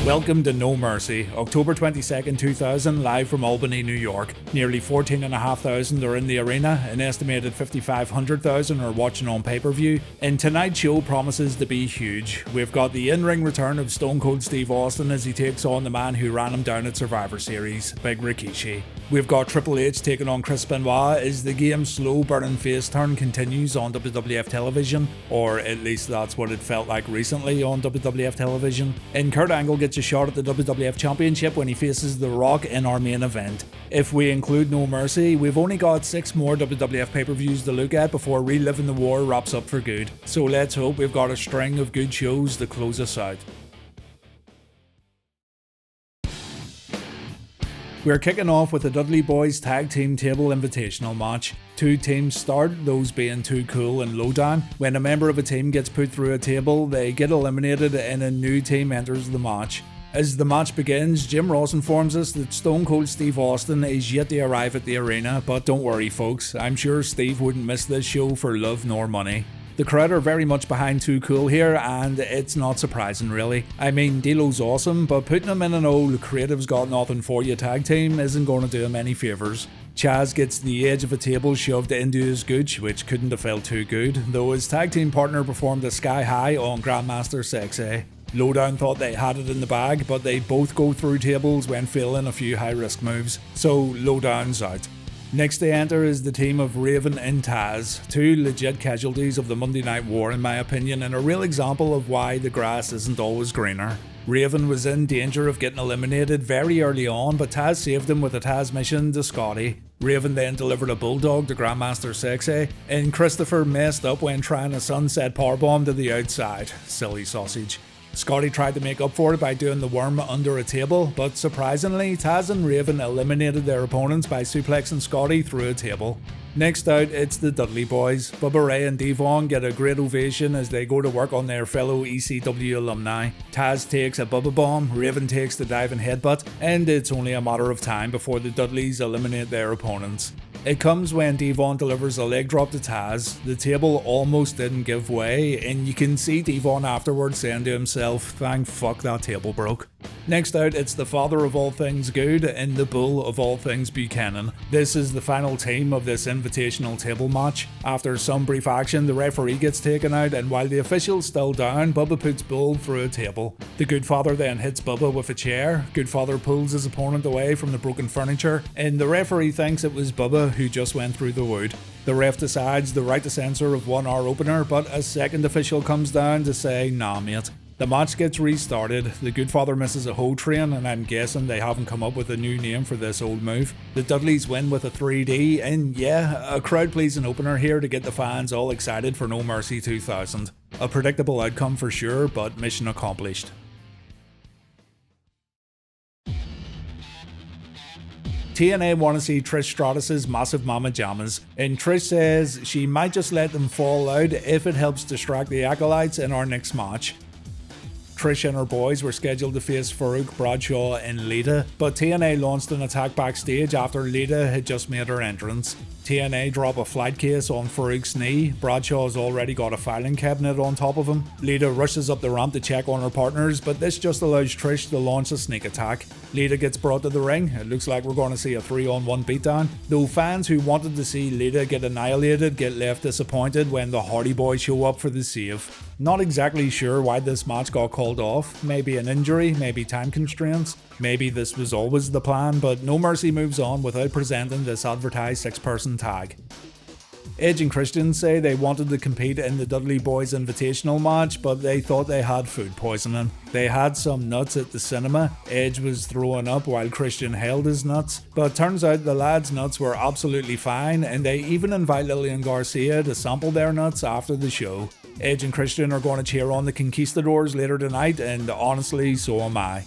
Welcome to No Mercy, October 22nd, 2000, live from Albany, New York. Nearly 14,500 are in the arena, an estimated 5,500,000 are watching on pay-per-view, and tonight's show promises to be huge. We've got the in-ring return of Stone Cold Steve Austin as he takes on the man who ran him down at Survivor Series, Big Rikishi. We've got Triple H taking on Chris Benoit as the game's slow-burning face turn continues on WWF television, or at least that's what it felt like recently on WWF television. And Kurt Angle gets a shot at the WWF Championship when he faces The Rock in our main event. If we include No Mercy, we've only got 6 more WWF pay-per-views to look at before Reliving the War wraps up for good. So let's hope we've got a string of good shows to close us out. We're kicking off with the Dudley Boyz Tag Team Table Invitational match. 2 teams start, those being Too Cool and Lowdown. When a member of a team gets put through a table, they get eliminated and a new team enters the match. As the match begins, Jim Ross informs us that Stone Cold Steve Austin is yet to arrive at the arena, but don't worry folks, I'm sure Steve wouldn't miss this show for love nor money. The crowd are very much behind Too Cool here, and it's not surprising really. I mean, D'Lo's awesome, but putting him in an old creative's got nothing for you tag team isn't going to do him any favours. Chaz gets the edge of a table shoved into his gooch, which couldn't have felt too good, though his tag team partner performed a sky high on Grandmaster Sexay. Lowdown thought they had it in the bag, but they both go through tables when failing a few high risk moves, so Lowdown's out. Next to enter is the team of Raven and Taz, 2 legit casualties of the Monday Night War in my opinion, and a real example of why the grass isn't always greener. Raven was in danger of getting eliminated very early on, but Taz saved him with a Taz mission to Scotty. Raven then delivered a bulldog to Grandmaster Sexay, and Christopher messed up when trying a sunset powerbomb to the outside. Silly sausage. Scotty tried to make up for it by doing the worm under a table, but surprisingly, Taz and Raven eliminated their opponents by suplexing Scotty through a table. Next out, it's the Dudley Boyz. Bubba Ray and Devon get a great ovation as they go to work on their fellow ECW alumni. Taz takes a Bubba Bomb, Raven takes the diving headbutt, and it's only a matter of time before the Dudleys eliminate their opponents. It comes when Devon delivers a leg drop to Taz. The table almost didn't give way, and you can see Devon afterwards saying to himself, "Thank fuck that table broke." Next out, it's the father of all things good and the bull of all things Buchanan. This is the final team of this invitational table match. After some brief action, the referee gets taken out, and while the official's still down, Bubba puts Bull through a table. The Goodfather then hits Bubba with a chair. Goodfather pulls his opponent away from the broken furniture, and the referee thinks it was Bubba who just went through the wood. The ref decides the right to censor of 1 hour opener, but a second official comes down to say, "Nah mate." The match gets restarted. The Goodfather misses a whole train, and I'm guessing they haven't come up with a new name for this old move. The Dudleys win with a 3D, and yeah, a crowd pleasing opener here to get the fans all excited for No Mercy 2000. A predictable outcome for sure, but mission accomplished. TNA want to see Trish Stratus's massive mama jammas, and Trish says she might just let them fall out if it helps distract the Acolytes in our next match. Trish and her boys were scheduled to face Farouk, Bradshaw and Lita, but TNA launched an attack backstage after Lita had just made her entrance. TNA drop a flight case on Farouk's knee. Bradshaw's already got a filing cabinet on top of him. Lita rushes up the ramp to check on her partners, but this just allows Trish to launch a sneak attack. Lita gets brought to the ring. It looks like we're going to see a 3-on-1 beatdown, though fans who wanted to see Lita get annihilated get left disappointed when the Hardy Boys show up for the save. Not exactly sure why this match got called off. Maybe an injury, maybe time constraints. Maybe this was always the plan, but No Mercy moves on without presenting this advertised 6-person tag. Edge and Christian say they wanted to compete in the Dudley Boyz Invitational match, but they thought they had food poisoning. They had some nuts at the cinema. Edge was throwing up while Christian held his nuts, but turns out the lads' nuts were absolutely fine, and they even invite Lillian Garcia to sample their nuts after the show. Edge and Christian are going to cheer on the Conquistadores later tonight, and honestly, so am I.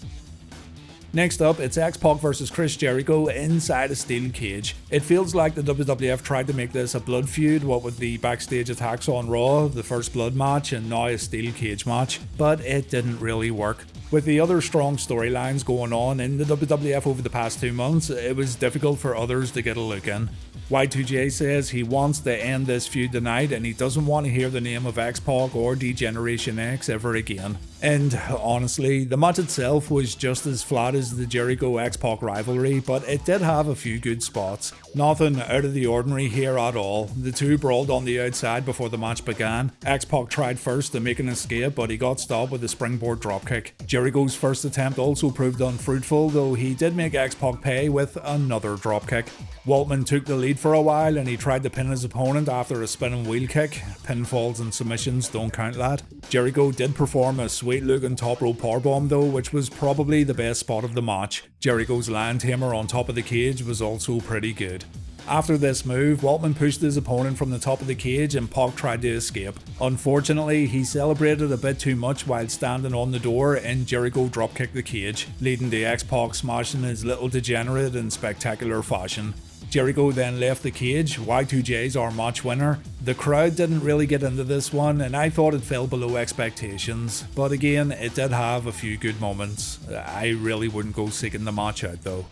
Next up, it's X-Pac versus Chris Jericho inside a steel cage. It feels like the WWF tried to make this a blood feud, what with the backstage attacks on Raw, the first blood match, and now a steel cage match, but it didn't really work. With the other strong storylines going on in the WWF over the past 2 months, it was difficult for others to get a look in. Y2J says he wants to end this feud tonight and he doesn't want to hear the name of X-Pac or D-Generation X ever again. And honestly, the match itself was just as flat as the Jericho X-Pac rivalry, but it did have a few good spots. Nothing out of the ordinary here at all. The two brawled on the outside before the match began. X-Pac tried first to make an escape, but he got stopped with a springboard dropkick. Jericho's first attempt also proved unfruitful, though he did make X-Pac pay with another dropkick. Waltman took the lead for a while and he tried to pin his opponent after a spinning wheel kick. Pinfalls and submissions don't count, lad. Jericho did perform a sweet looking top rope powerbomb though, which was probably the best spot of the match. Jericho's lion tamer on top of the cage was also pretty good. After this move, Waltman pushed his opponent from the top of the cage and Pac tried to escape. Unfortunately, he celebrated a bit too much while standing on the door and Jericho dropkicked the cage, leading to X-Pac smashing his little degenerate in spectacular fashion. Jericho then left the cage. Y2J's our match winner. The crowd didn't really get into this one and I thought it fell below expectations, but again it did have a few good moments. I really wouldn't go seeking the match out though.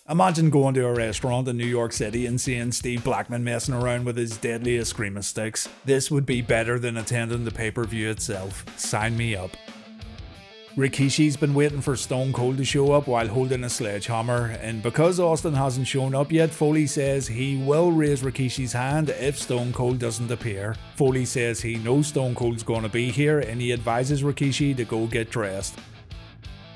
Imagine going to a restaurant in New York City and seeing Steve Blackman messing around with his deadliest screaming sticks. This would be better than attending the pay-per-view itself. Sign me up. Rikishi's been waiting for Stone Cold to show up while holding a sledgehammer, and because Austin hasn't shown up yet, Foley says he will raise Rikishi's hand if Stone Cold doesn't appear. Foley says he knows Stone Cold's going to be here and he advises Rikishi to go get dressed.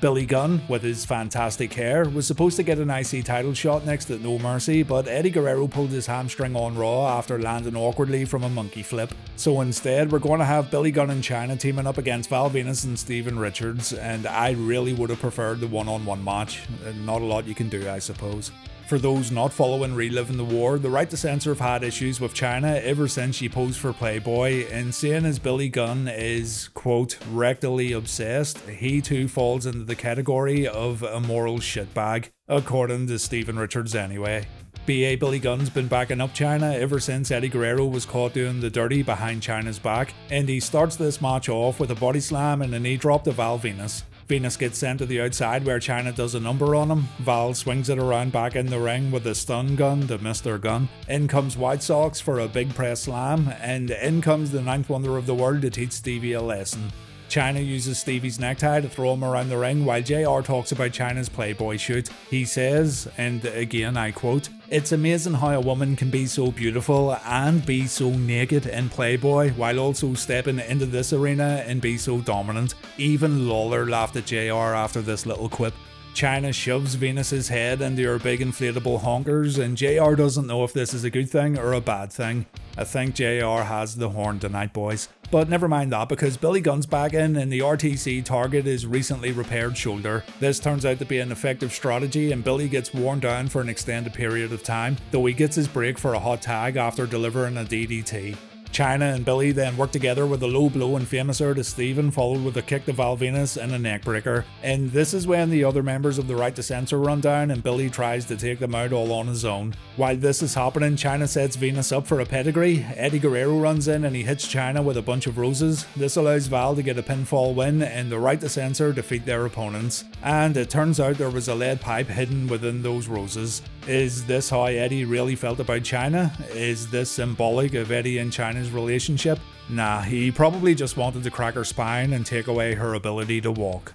Billy Gunn, with his fantastic hair, was supposed to get an IC title shot next at No Mercy, but Eddie Guerrero pulled his hamstring on Raw after landing awkwardly from a monkey flip. So instead, we're going to have Billy Gunn and Chyna teaming up against Val Venis and Steven Richards, and I really would have preferred the one-on-one match. Not a lot you can do, I suppose. For those not following Reliving the War, the Right to Censor have had issues with Chyna ever since she posed for Playboy, and seeing as Billy Gunn is, quote, rectally obsessed, he too falls into the category of a moral shitbag, according to Steven Richards anyway. BA Billy Gunn's been backing up Chyna ever since Eddie Guerrero was caught doing the dirty behind Chyna's back, and he starts this match off with a body slam and a knee drop to Val Venis. Venis gets sent to the outside where Chyna does a number on him. Val swings it around back in the ring with a stun gun to Mr. Gunn. In comes White Sox for a big press slam, and in comes the ninth wonder of the world to teach Stevie a lesson. Chyna uses Stevie's necktie to throw him around the ring while JR talks about Chyna's Playboy shoot. He says, and again I quote, "It's amazing how a woman can be so beautiful and be so naked in Playboy while also stepping into this arena and be so dominant." Even Lawler laughed at JR after this little quip. Chyna shoves Venis's head into her big inflatable honkers and JR doesn't know if this is a good thing or a bad thing. I think JR has the horn tonight, boys. But never mind that, because Billy Gunn's back in and the RTC target his recently repaired shoulder. This turns out to be an effective strategy and Billy gets worn down for an extended period of time, though he gets his break for a hot tag after delivering a DDT. Chyna and Billy then work together with a low blow and famouser to Steven, followed with a kick to Val Venis and a neckbreaker. And this is when the other members of the Right to Censor run down and Billy tries to take them out all on his own. While this is happening, Chyna sets Venis up for a pedigree. Eddie Guerrero runs in and he hits Chyna with a bunch of roses. This allows Val to get a pinfall win and the Right to Censor defeat their opponents. And it turns out there was a lead pipe hidden within those roses. Is this how Eddie really felt about Chyna? Is this symbolic of Eddie and Chyna's relationship? Nah, he probably just wanted to crack her spine and take away her ability to walk.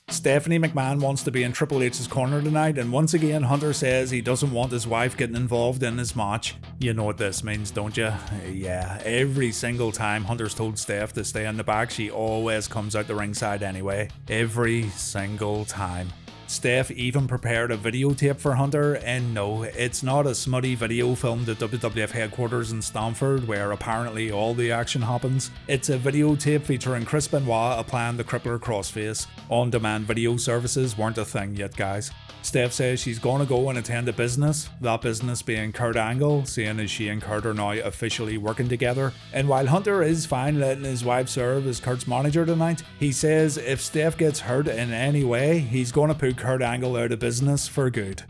Stephanie McMahon wants to be in Triple H's corner tonight, and once again Hunter says he doesn't want his wife getting involved in his match. You know what this means, don't you? Yeah, every single time Hunter's told Steph to stay in the back, she always comes out the ringside anyway. Every single time. Steph even prepared a videotape for Hunter, and no, it's not a smutty video filmed at WWF headquarters in Stamford where apparently all the action happens. It's a videotape featuring Chris Benoit applying the crippler crossface. On-demand video services weren't a thing yet, guys. Steph says she's gonna go and attend a business, that business being Kurt Angle, seeing as she and Kurt are now officially working together. And while Hunter is fine letting his wife serve as Kurt's manager tonight, he says if Steph gets hurt in any way, he's gonna put Kurt Angle out of business for good.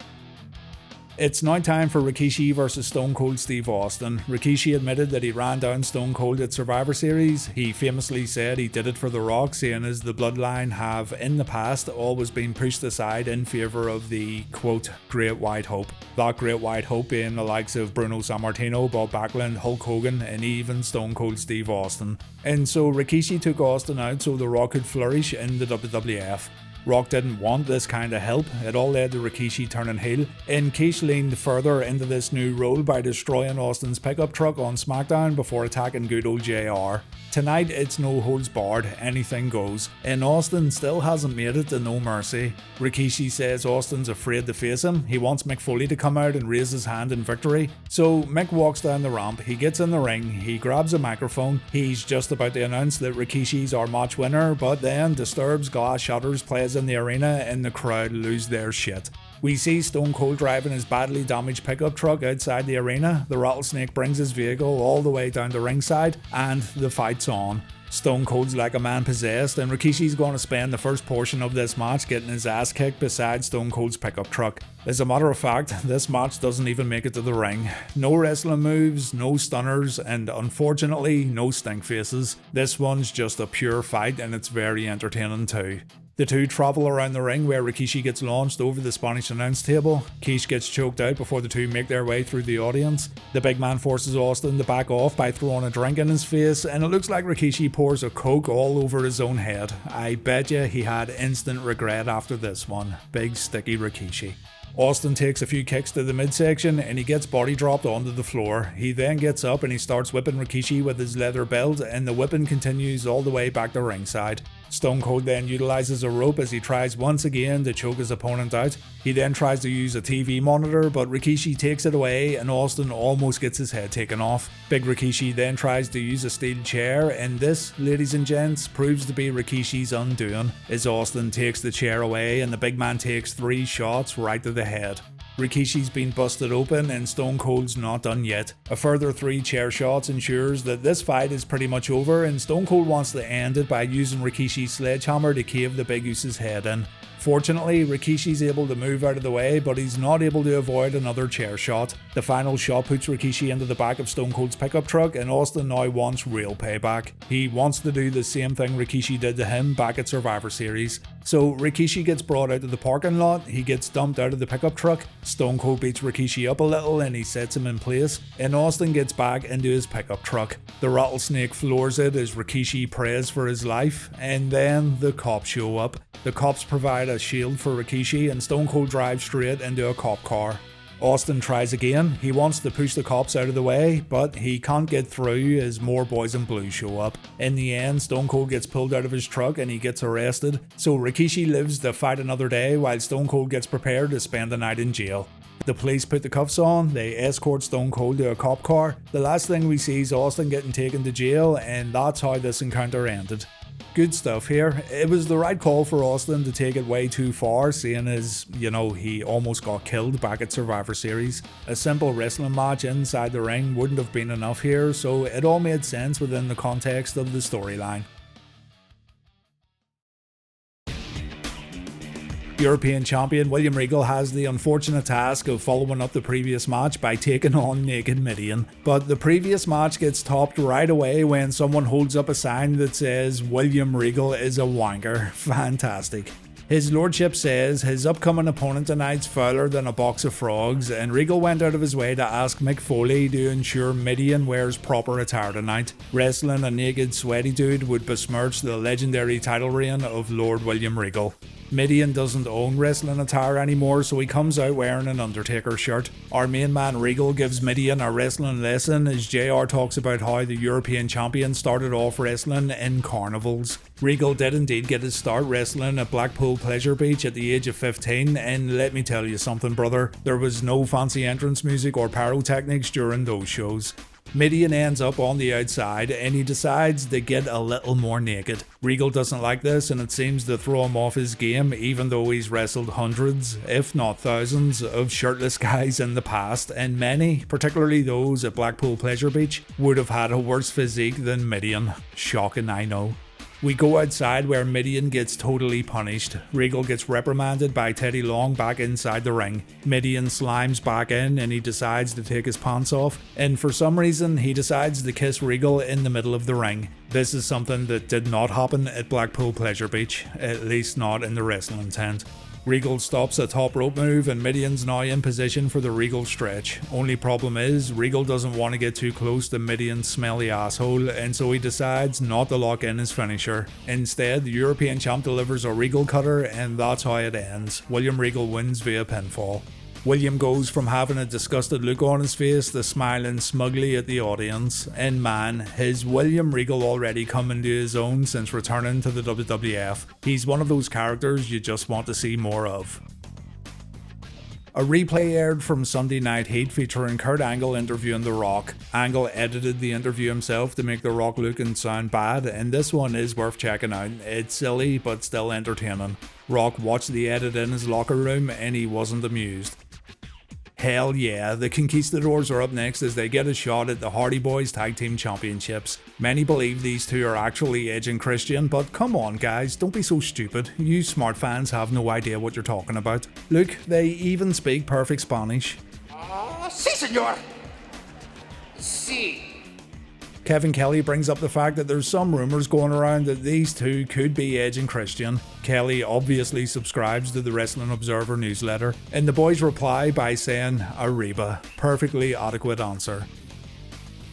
It's now time for Rikishi versus Stone Cold Steve Austin. Rikishi admitted that he ran down Stone Cold at Survivor Series. He famously said he did it for The Rock, seeing as the bloodline have in the past always been pushed aside in favour of the, quote, Great White Hope. That Great White Hope being the likes of Bruno Sammartino, Bob Backlund, Hulk Hogan and even Stone Cold Steve Austin. And so Rikishi took Austin out so The Rock could flourish in the WWF. Rock didn't want this kind of help. It all led to Rikishi turning heel, and Keish leaned further into this new role by destroying Austin's pickup truck on SmackDown before attacking good old JR. Tonight it's no holds barred, anything goes, and Austin still hasn't made it to No Mercy. Rikishi says Austin's afraid to face him. He wants Mick Foley to come out and raise his hand in victory. So Mick walks down the ramp, he gets in the ring, he grabs a microphone, he's just about to announce that Rikishi's our match winner, but then disturbs glass shutters, plays in the arena, and the crowd lose their shit. We see Stone Cold driving his badly damaged pickup truck outside the arena. The Rattlesnake brings his vehicle all the way down to ringside, and the fight's on. Stone Cold's like a man possessed, and Rikishi's going to spend the first portion of this match getting his ass kicked beside Stone Cold's pickup truck. As a matter of fact, this match doesn't even make it to the ring. No wrestling moves, no stunners, and unfortunately, no stink faces. This one's just a pure fight, and it's very entertaining too. The two travel around the ring where Rikishi gets launched over the Spanish announce table. Keish gets choked out before the two make their way through the audience. The big man forces Austin to back off by throwing a drink in his face, and it looks like Rikishi pours a Coke all over his own head. I bet you he had instant regret after this one. Big sticky Rikishi. Austin takes a few kicks to the midsection and he gets body dropped onto the floor. He then gets up and he starts whipping Rikishi with his leather belt, and the whipping continues all the way back to ringside. Stone Cold then utilizes a rope as he tries once again to choke his opponent out. He then tries to use a TV monitor, but Rikishi takes it away and Austin almost gets his head taken off. Big Rikishi then tries to use a steel chair, and this, ladies and gents, proves to be Rikishi's undoing, as Austin takes the chair away and the big man takes 3 shots right to the head. Rikishi's been busted open and Stone Cold's not done yet. A further 3 chair shots ensures that this fight is pretty much over, and Stone Cold wants to end it by using Rikishi's sledgehammer to cave the Big Goose's head in. Fortunately, Rikishi's able to move out of the way, but he's not able to avoid another chair shot. The final shot puts Rikishi into the back of Stone Cold's pickup truck, and Austin now wants real payback. He wants to do the same thing Rikishi did to him back at Survivor Series. So Rikishi gets brought out of the parking lot, he gets dumped out of the pickup truck, Stone Cold beats Rikishi up a little and he sets him in place, and Austin gets back into his pickup truck. The Rattlesnake floors it as Rikishi prays for his life, and then the cops show up. The cops provide a shield for Rikishi and Stone Cold drives straight into a cop car. Austin tries again. He wants to push the cops out of the way, but he can't get through as more boys in blue show up. In the end, Stone Cold gets pulled out of his truck and he gets arrested. So Rikishi lives to fight another day while Stone Cold gets prepared to spend the night in jail. The police put the cuffs on, they escort Stone Cold to a cop car. The last thing we see is Austin getting taken to jail, and that's how this encounter ended. Good stuff here. It was the right call for Austin to take it way too far, seeing as, he almost got killed back at Survivor Series. A simple wrestling match inside the ring wouldn't have been enough here, so it all made sense within the context of the storyline. European Champion William Regal has the unfortunate task of following up the previous match by taking on naked Mideon. But the previous match gets topped right away when someone holds up a sign that says William Regal is a wanker. Fantastic. His lordship says his upcoming opponent tonight's fouler than a box of frogs, and Regal went out of his way to ask Mick Foley to ensure Mideon wears proper attire tonight. Wrestling a naked sweaty dude would besmirch the legendary title reign of Lord William Regal. Mideon doesn't own wrestling attire anymore, so he comes out wearing an Undertaker shirt. Our main man Regal gives Mideon a wrestling lesson as JR talks about how the European Champion started off wrestling in carnivals. Regal did indeed get his start wrestling at Blackpool Pleasure Beach at the age of 15, and let me tell you something, brother, there was no fancy entrance music or pyrotechnics during those shows. Mideon ends up on the outside and he decides to get a little more naked. Regal doesn't like this and it seems to throw him off his game, even though he's wrestled hundreds, if not thousands, of shirtless guys in the past, and many, particularly those at Blackpool Pleasure Beach, would have had a worse physique than Mideon. Shocking, I know. We go outside where Mideon gets totally punished. Regal gets reprimanded by Teddy Long back inside the ring. Mideon slimes back in and he decides to take his pants off, and for some reason he decides to kiss Regal in the middle of the ring. This is something that did not happen at Blackpool Pleasure Beach, at least not in the wrestling tent. Regal stops a top rope move and Mideon's now in position for the Regal stretch. Only problem is, Regal doesn't want to get too close to Mideon's smelly asshole, and so he decides not to lock in his finisher. Instead, the European champ delivers a Regal cutter, and that's how it ends. William Regal wins via pinfall. William goes from having a disgusted look on his face to smiling smugly at the audience. And man, has William Regal already come into his own since returning to the WWF. He's one of those characters you just want to see more of. A replay aired from Sunday Night Heat featuring Kurt Angle interviewing The Rock. Angle edited the interview himself to make The Rock look and sound bad, and this one is worth checking out. It's silly but still entertaining. Rock watched the edit in his locker room and he wasn't amused. Hell yeah, the Conquistadores are up next as they get a shot at the Hardy Boys Tag Team Championships. Many believe these two are actually Edge and Christian, but come on guys, don't be so stupid. You smart fans have no idea what you're talking about. Look, they even speak perfect Spanish. Sí, señor. Sí. Kevin Kelly brings up the fact that there's some rumours going around that these two could be Edge and Christian. Kelly obviously subscribes to the Wrestling Observer newsletter, and the boys reply by saying Arriba. Perfectly adequate answer.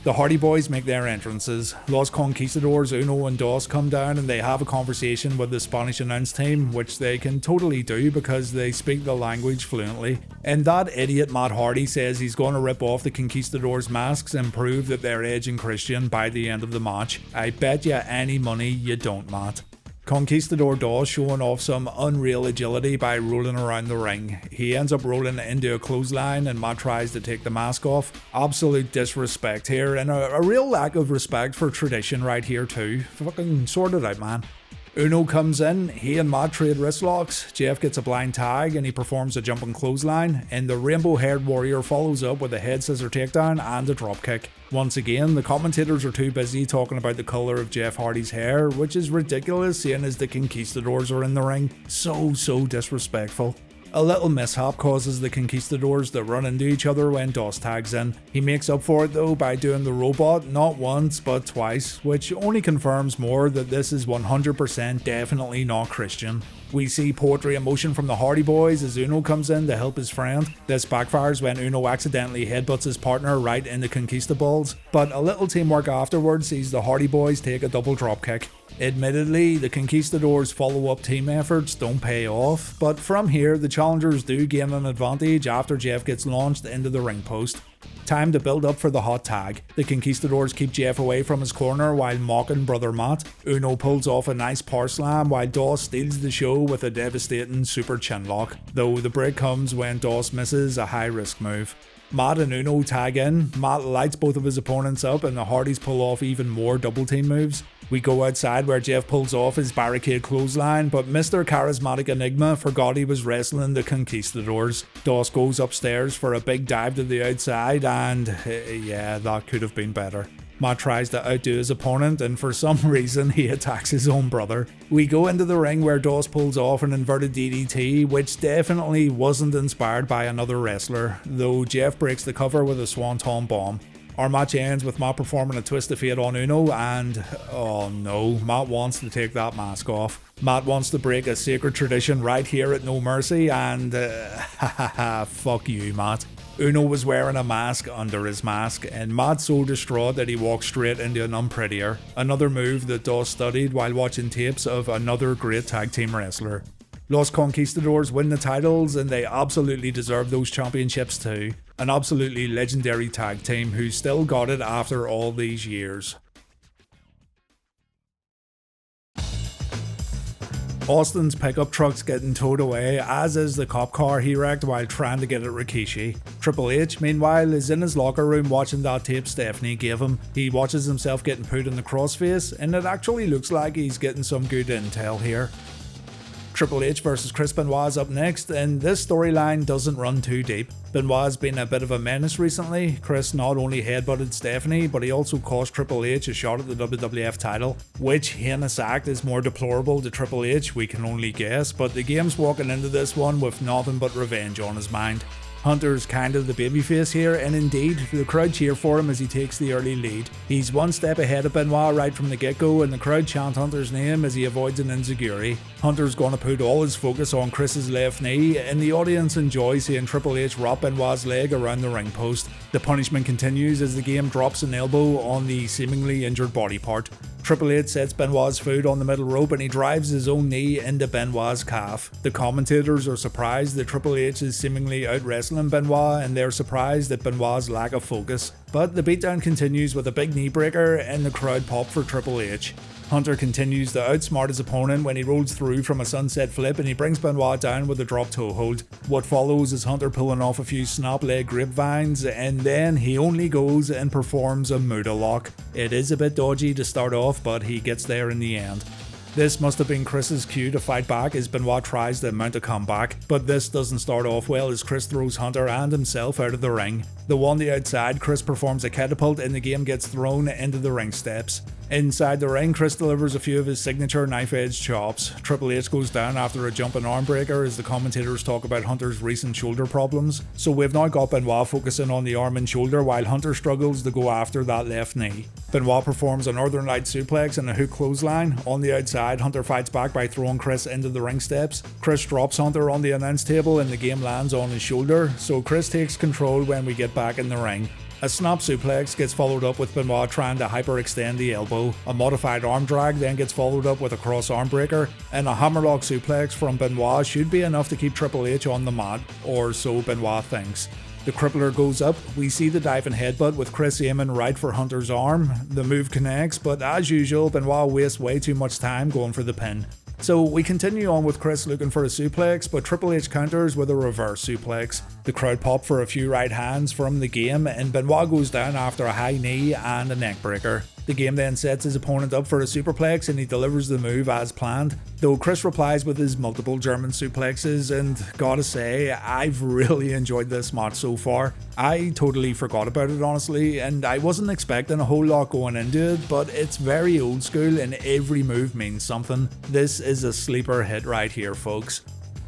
The Hardy Boys make their entrances. Los Conquistadores, Uno and Dos come down and they have a conversation with the Spanish announce team, which they can totally do because they speak the language fluently. And that idiot Matt Hardy says he's going to rip off the Conquistadores masks and prove that they're Edge and Christian by the end of the match. I bet you any money you don't, Matt. Conquistador Dos showing off some unreal agility by rolling around the ring. He ends up rolling into a clothesline and Matt tries to take the mask off. Absolute disrespect here, and a real lack of respect for tradition right here too. Fucking sort it out, man. Uno comes in, he and Matt trade wrist locks, Jeff gets a blind tag and he performs a jumping clothesline, and the rainbow haired warrior follows up with a head scissor takedown and a dropkick. Once again, the commentators are too busy talking about the colour of Jeff Hardy's hair, which is ridiculous seeing as the Conquistadors are in the ring. So disrespectful. A little mishap causes the Conquistadors to run into each other when Dos tags in. He makes up for it though by doing the robot not once but twice, which only confirms more that this is 100% definitely not Christian. We see poetry in motion from the Hardy Boys as Uno comes in to help his friend. This backfires when Uno accidentally headbutts his partner right in the Conquistaballs, but a little teamwork afterwards sees the Hardy Boys take a double dropkick. Admittedly, the Conquistadors' follow-up team efforts don't pay off, but from here the challengers do gain an advantage after Jeff gets launched into the ring post. Time to build up for the hot tag. The Conquistadors keep Jeff away from his corner while mocking brother Matt. Uno pulls off a nice power slam while Dos steals the show with a devastating super chinlock, though the break comes when Dos misses a high risk move. Matt and Uno tag in, Matt lights both of his opponents up and the Hardys pull off even more double team moves. We go outside where Jeff pulls off his barricade clothesline, but Mr. Charismatic Enigma forgot he was wrestling the Conquistadors. Dos goes upstairs for a big dive to the outside and yeah, that could have been better. Matt tries to outdo his opponent and for some reason he attacks his own brother. We go into the ring where Dos pulls off an inverted DDT, which definitely wasn't inspired by another wrestler, though Jeff breaks the cover with a Swanton bomb. Our match ends with Matt performing a twist of fate on Uno and, oh no, Matt wants to take that mask off. Matt wants to break a sacred tradition right here at No Mercy and, fuck you, Matt. Uno was wearing a mask under his mask, and Matt's so distraught that he walks straight into an unprettier. Another move that Dos studied while watching tapes of another great tag team wrestler. Los Conquistadors win the titles and they absolutely deserve those championships too. An absolutely legendary tag team who still got it after all these years. Austin's pickup truck's getting towed away, as is the cop car he wrecked while trying to get at Rikishi. Triple H, meanwhile, is in his locker room watching that tape Stephanie gave him. He watches himself getting put in the crossface, and it actually looks like he's getting some good intel here. Triple H versus Chris Benoit is up next, and this storyline doesn't run too deep. Benoit's been a bit of a menace recently. Chris not only headbutted Stephanie, but he also cost Triple H a shot at the WWF title. Which heinous act is more deplorable to Triple H, we can only guess, but the game's walking into this one with nothing but revenge on his mind. Hunter's kind of the babyface here, and indeed, the crowd cheer for him as he takes the early lead. He's one step ahead of Benoit right from the get-go, and the crowd chant Hunter's name as he avoids an enziguri. Hunter's gonna put all his focus on Chris's left knee, and the audience enjoys seeing Triple H wrap Benoit's leg around the ring post. The punishment continues as the game drops an elbow on the seemingly injured body part. Triple H sets Benoit's foot on the middle rope and he drives his own knee into Benoit's calf. The commentators are surprised that Triple H is seemingly out-wrestling Benoit, and they're surprised at Benoit's lack of focus. But the beatdown continues with a big knee breaker and the crowd pop for Triple H. Hunter continues to outsmart his opponent when he rolls through from a sunset flip and he brings Benoit down with a drop toe hold. What follows is Hunter pulling off a few snap leg grapevines, and then he only goes and performs a Muda lock. It is a bit dodgy to start off, but he gets there in the end. This must have been Chris's cue to fight back as Benoit tries to mount a comeback, but this doesn't start off well as Chris throws Hunter and himself out of the ring. Though on the outside, Chris performs a catapult and the game gets thrown into the ring steps. Inside the ring, Chris delivers a few of his signature knife-edge chops. Triple H goes down after a jumping arm breaker as the commentators talk about Hunter's recent shoulder problems. So we've now got Benoit focusing on the arm and shoulder while Hunter struggles to go after that left knee. Benoit performs a Northern Light suplex and a hook clothesline. On the outside, Hunter fights back by throwing Chris into the ring steps. Chris drops Hunter on the announce table and the game lands on his shoulder, so Chris takes control when we get back in the ring. A snap suplex gets followed up with Benoit trying to hyperextend the elbow. A modified arm drag then gets followed up with a cross arm breaker, and a hammerlock suplex from Benoit should be enough to keep Triple H on the mat, or so Benoit thinks. The crippler goes up, we see the diving headbutt with Chris aiming right for Hunter's arm. The move connects, but as usual, Benoit wastes way too much time going for the pin. So we continue on with Chris looking for a suplex, but Triple H counters with a reverse suplex. The crowd pop for a few right hands from the game, and Benoit goes down after a high knee and a neck breaker. The game then sets his opponent up for a superplex and he delivers the move as planned, though Chris replies with his multiple German suplexes, and gotta say, I've really enjoyed this match so far. I totally forgot about it honestly, and I wasn't expecting a whole lot going into it, but it's very old school and every move means something. This is a sleeper hit right here, folks.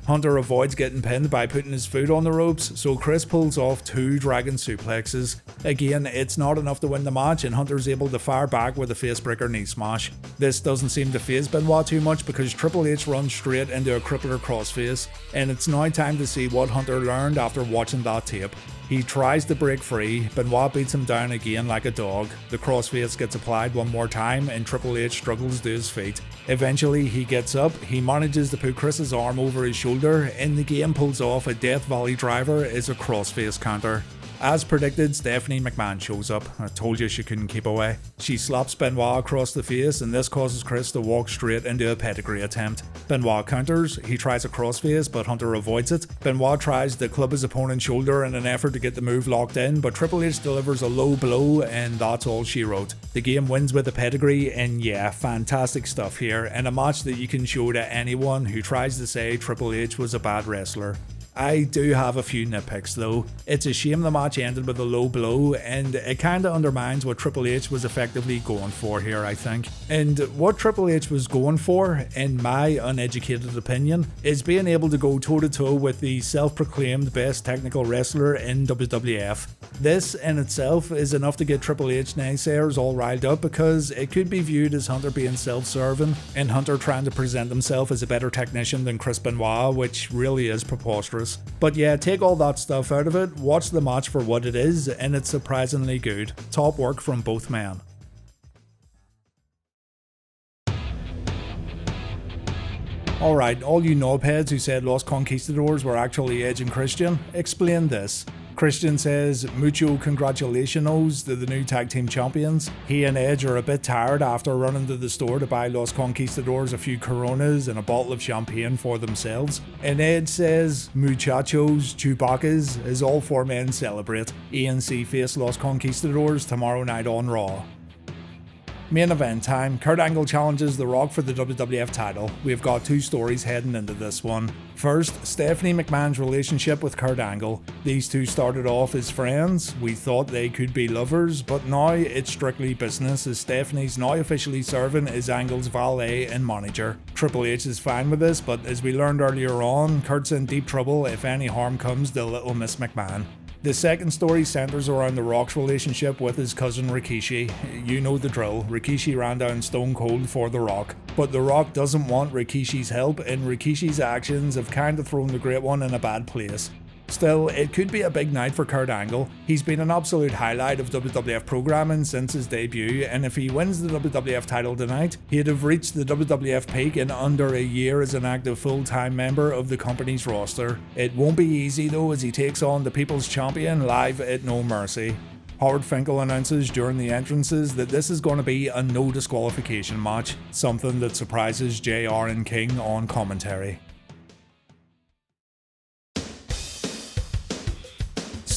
Hunter avoids getting pinned by putting his foot on the ropes, so Chris pulls off two dragon suplexes. Again, it's not enough to win the match, and Hunter's able to fire back with a facebreaker knee smash. This doesn't seem to faze Benoit too much because Triple H runs straight into a crippler crossface, and it's now time to see what Hunter learned after watching that tape. He tries to break free, Benoit beats him down again like a dog. The crossface gets applied one more time and Triple H struggles to his feet. Eventually he gets up, he manages to put Chris's arm over his shoulder, and the game pulls off a Death Valley driver as a crossface counter. As predicted, Stephanie McMahon shows up. I told you she couldn't keep away. She slaps Benoit across the face, and this causes Chris to walk straight into a pedigree attempt. Benoit counters, he tries a crossface, but Hunter avoids it. Benoit tries to club his opponent's shoulder in an effort to get the move locked in, but Triple H delivers a low blow, and that's all she wrote. The game wins with a pedigree, and yeah, fantastic stuff here, and a match that you can show to anyone who tries to say Triple H was a bad wrestler. I do have a few nitpicks though. It's a shame the match ended with a low blow, and it kinda undermines what Triple H was effectively going for here, I think. And what Triple H was going for, in my uneducated opinion, is being able to go toe to toe with the self-proclaimed best technical wrestler in WWF. This in itself is enough to get Triple H naysayers all riled up, because it could be viewed as Hunter being self-serving and Hunter trying to present himself as a better technician than Chris Benoit, which really is preposterous. But yeah, take all that stuff out of it, watch the match for what it is, and it's surprisingly good. Top work from both men. Alright, all you knobheads who said Los Conquistadores were actually Edge and Christian, explain this. Christian says, "Mucho congratulations to the new tag team champions. He and Edge are a bit tired after running to the store to buy Los Conquistadores a few Coronas and a bottle of champagne for themselves." And Edge says, "Muchachos, Chewbacca's, as all four men celebrate. ANC face Los Conquistadores tomorrow night on Raw." Main event time, Kurt Angle challenges The Rock for the WWF title. We've got two stories heading into this one. First, Stephanie McMahon's relationship with Kurt Angle. These two started off as friends. We thought they could be lovers, but now it's strictly business as Stephanie's now officially serving as Angle's valet and manager. Triple H is fine with this, but as we learned earlier on, Kurt's in deep trouble if any harm comes to little Miss McMahon. The second story centers around The Rock's relationship with his cousin Rikishi. You know the drill, Rikishi ran down stone cold for The Rock. But The Rock doesn't want Rikishi's help, and Rikishi's actions have kind of thrown the Great One in a bad place. Still, it could be a big night for Kurt Angle. He's been an absolute highlight of WWF programming since his debut, and if he wins the WWF title tonight, he'd have reached the WWF peak in under a year as an active full-time member of the company's roster. It won't be easy though, as he takes on the People's Champion live at No Mercy. Howard Finkel announces during the entrances that this is going to be a no disqualification match, something that surprises JR and King on commentary.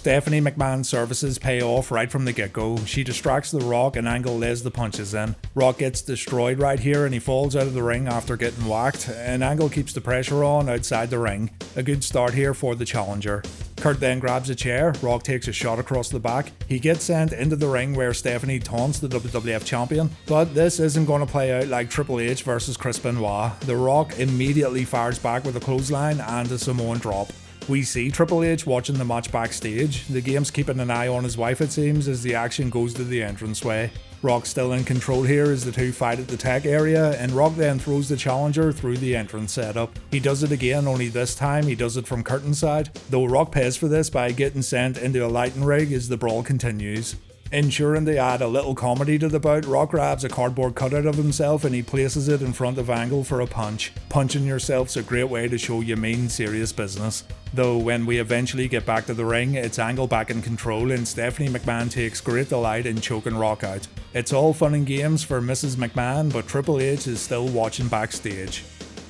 Stephanie McMahon's services pay off right from the get-go. She distracts The Rock and Angle lays the punches in. Rock gets destroyed right here and he falls out of the ring after getting whacked, and Angle keeps the pressure on outside the ring. A good start here for the challenger. Kurt then grabs a chair, Rock takes a shot across the back. He gets sent into the ring where Stephanie taunts the WWF Champion, but this isn't going to play out like Triple H versus Chris Benoit. The Rock immediately fires back with a clothesline and a Samoan drop. We see Triple H watching the match backstage. The game's keeping an eye on his wife, it seems, as the action goes to the entranceway. Rock's still in control here as the two fight at the tech area, and Rock then throws the challenger through the entrance setup. He does it again, only this time he does it from Curtin's side, though Rock pays for this by getting sent into a lighting rig as the brawl continues. Ensuring they add a little comedy to the bout, Rock grabs a cardboard cutout of himself and he places it in front of Angle for a punch. Punching yourself's a great way to show you mean serious business. Though when we eventually get back to the ring, it's Angle back in control and Stephanie McMahon takes great delight in choking Rock out. It's all fun and games for Mrs. McMahon, but Triple H is still watching backstage.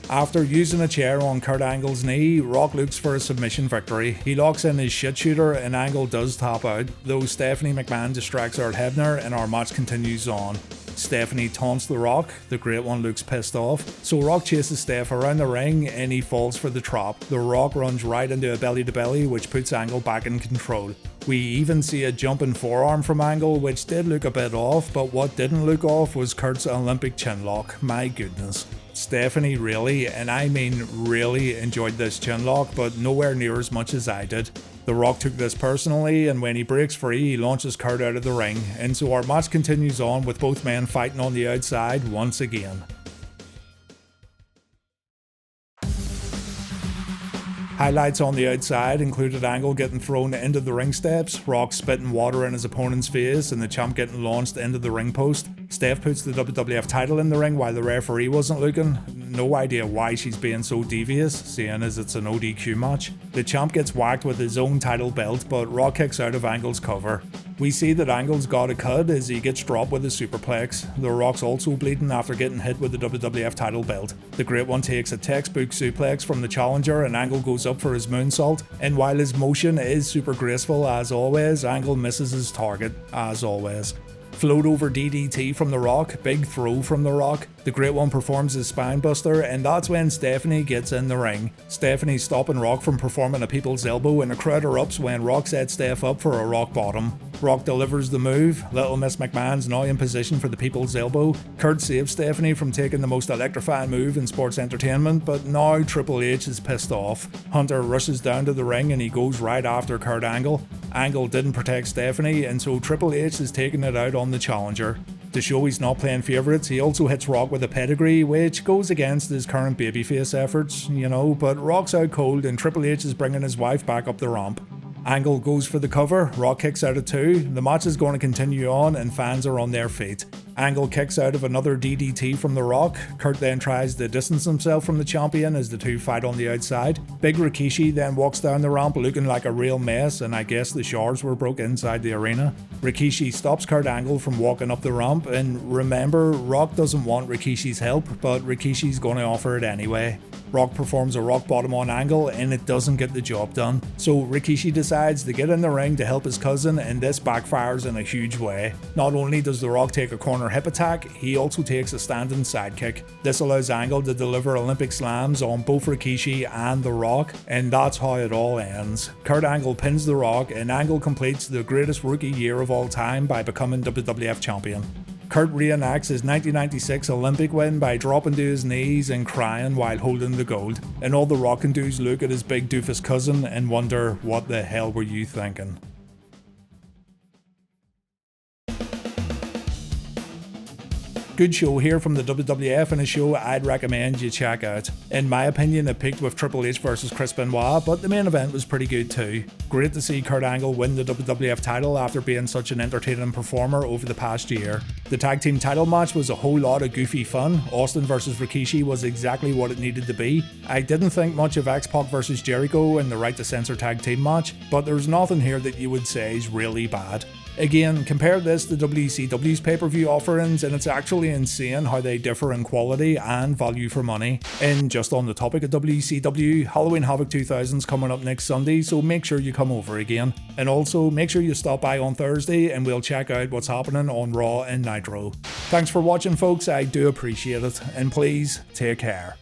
After using a chair on Kurt Angle's knee, Rock looks for a submission victory. He locks in his shit shooter and Angle does tap out, though Stephanie McMahon distracts Earl Hebner and our match continues on. Stephanie taunts The Rock, the Great One looks pissed off, so Rock chases Steph around the ring and he falls for the trap. The Rock runs right into a belly to belly, which puts Angle back in control. We even see a jumping forearm from Angle, which did look a bit off, but what didn't look off was Kurt's Olympic chinlock. My goodness. Stephanie really, and I mean really, enjoyed this chinlock, but nowhere near as much as I did. The Rock took this personally, and when he breaks free, he launches Kurt out of the ring, and so our match continues on with both men fighting on the outside once again. Highlights on the outside included Angle getting thrown into the ring steps, Rock spitting water in his opponent's face, and the champ getting launched into the ring post. Steph puts the WWF title in the ring while the referee wasn't looking. No idea why she's being so devious, seeing as it's an ODQ match. The champ gets whacked with his own title belt, but Rock kicks out of Angle's cover. We see that Angle's got a cut as he gets dropped with a superplex. The Rock's also bleeding after getting hit with the WWF title belt. The Great One takes a textbook suplex from the challenger and Angle goes up for his moonsault, and while his motion is super graceful as always, Angle misses his target as always. Float over DDT from The Rock, big throw from The Rock. The Great One performs his spine buster, and that's when Stephanie gets in the ring. Stephanie's stopping Rock from performing a people's elbow, and the crowd erupts when Rock sets Steph up for a rock bottom. Rock delivers the move. Little Miss McMahon's now in position for the people's elbow. Kurt saves Stephanie from taking the most electrifying move in sports entertainment, but now Triple H is pissed off. Hunter rushes down to the ring and he goes right after Kurt Angle. Angle didn't protect Stephanie, and so Triple H is taking it out on the challenger. To show he's not playing favourites, he also hits Rock with a pedigree, which goes against his current babyface efforts, but Rock's out cold and Triple H is bringing his wife back up the ramp. Angle goes for the cover, Rock kicks out of two, the match is going to continue on and fans are on their feet. Angle kicks out of another DDT from The Rock. Kurt then tries to distance himself from the champion as the two fight on the outside. Big Rikishi then walks down the ramp looking like a real mess, and I guess the shards were broke inside the arena. Rikishi stops Kurt Angle from walking up the ramp, and remember, Rock doesn't want Rikishi's help, but Rikishi's going to offer it anyway. Rock performs a rock bottom on Angle and it doesn't get the job done, so Rikishi decides decides to get in the ring to help his cousin, and this backfires in a huge way. Not only does The Rock take a corner hip attack, he also takes a standing sidekick. This allows Angle to deliver Olympic slams on both Rikishi and The Rock, and that's how it all ends. Kurt Angle pins The Rock, and Angle completes the greatest rookie year of all time by becoming WWF Champion. Kurt reenacts his 1996 Olympic win by dropping to his knees and crying while holding the gold, and all The Rock can do is look at his big doofus cousin and wonder, what the hell were you thinking? Good show here from the WWF, and a show I'd recommend you check out. In my opinion, it peaked with Triple H vs Chris Benoit, but the main event was pretty good too. Great to see Kurt Angle win the WWF title after being such an entertaining performer over the past year. The tag team title match was a whole lot of goofy fun. Austin vs Rikishi was exactly what it needed to be. I didn't think much of X-Pac vs Jericho in the Right to Censor tag team match, but there's nothing here that you would say is really bad. Again, compare this to WCW's pay-per-view offerings, and it's actually insane how they differ in quality and value for money. And just on the topic of WCW, Halloween Havoc 2000's coming up next Sunday, so make sure you come over again. And also, make sure you stop by on Thursday and we'll check out what's happening on Raw and Nitro. Thanks for watching folks, I do appreciate it, and please, take care.